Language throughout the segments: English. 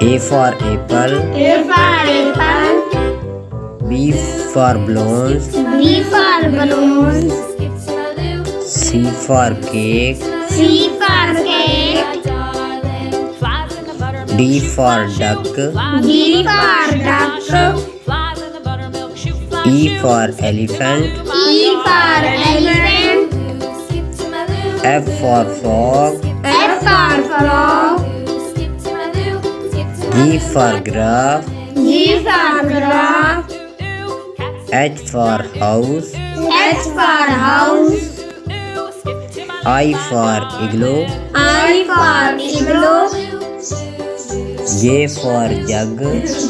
A for apple. A for apple. B for balloons. B for balloons. C for cake. C for cake. D for duck. D for duck. E for elephant. E for elephant. F for frog. F for frog. G for giraffe. G for giraffe. H for house. H for house. I for igloo. I for igloo. J for jug.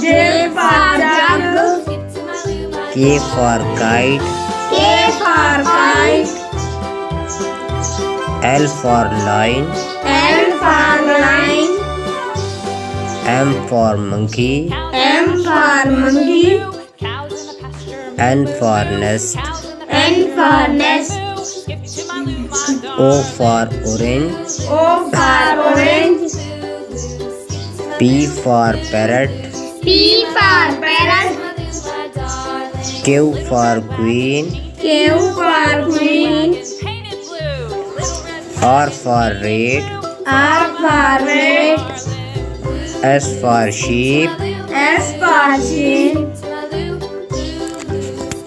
J for jug. K for kite. K for kite. L for lion. L for lion. M for monkey. M for monkey. N for nest. N for nest. O for orange. O for orange. P for parrot. P for parrot. Q for queen. Q for queen. R for red. R for red. S for sheep. S for sheep.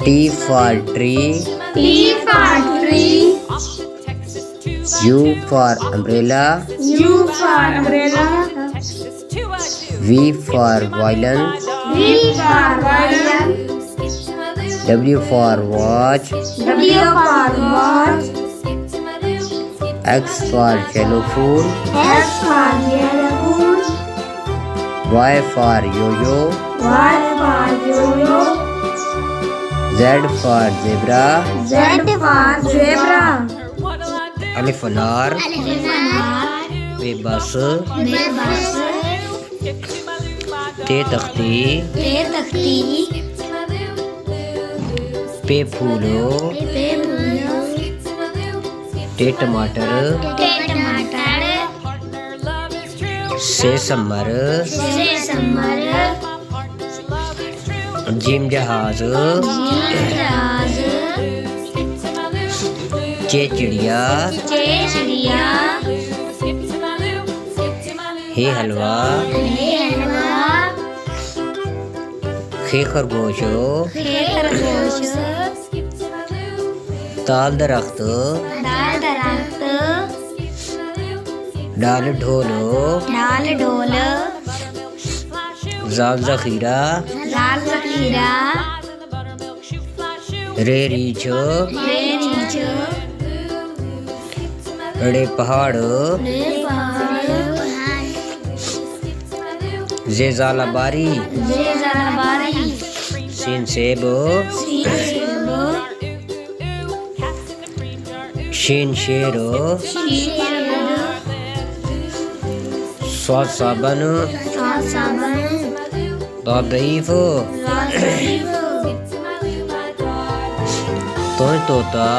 T for tree. T for tree. U for umbrella. U for umbrella. V for violin. V for violin. W for watch. W for watch. X for xylophone. X for xylophone. Y for yo-yo. Y for yo-yo. Z for zebra. Z for zebra. Alif nar. B bus. बस. T तख्ती. T तख्ती. P फूलो. P फूलो. T टमाटर. T टमाटर. C summer. C summer. Gym जहाज. जहाज. च चिड़िया. J चिड़िया. हे हलवा. हे हलवा. खे खरगोश. हे खरगोश. ताल दरख्त. दाल दरख्त. डाल ढोल. डाल ढोल. जाल जखीरा. लाल जखीरा. रे रीछ. रे रीछ. रे पहाड़. रे पहाड़. जे जालाबारी. जे जलाबारी. सीन सेब. सीन सेब. शीन शेर. शीर. स्वाद साबन. साबन. दईफ. लाजीब. तोय तोता.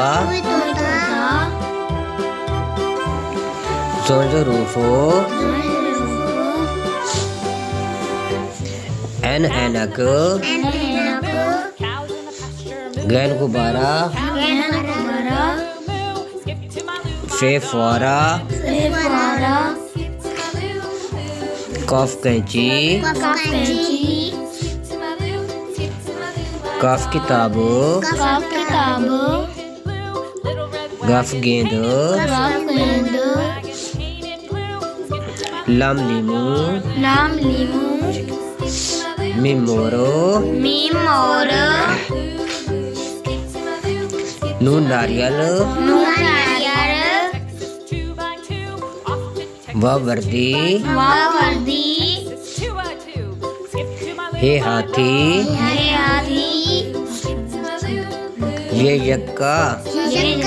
ज़रूफ़ो. एन ऐनक. गैन गुब्बारा. फे फुआरा. कफ कैंची. कफ किताब. गफ गेंद. लम लीमू. नाम लीमू. मिम मोरो. मीम मोर. नून नारियल. नून नारियल. व वर्दी. वर्दी. हे हाथी. हे हाथी. ये यक्का. ये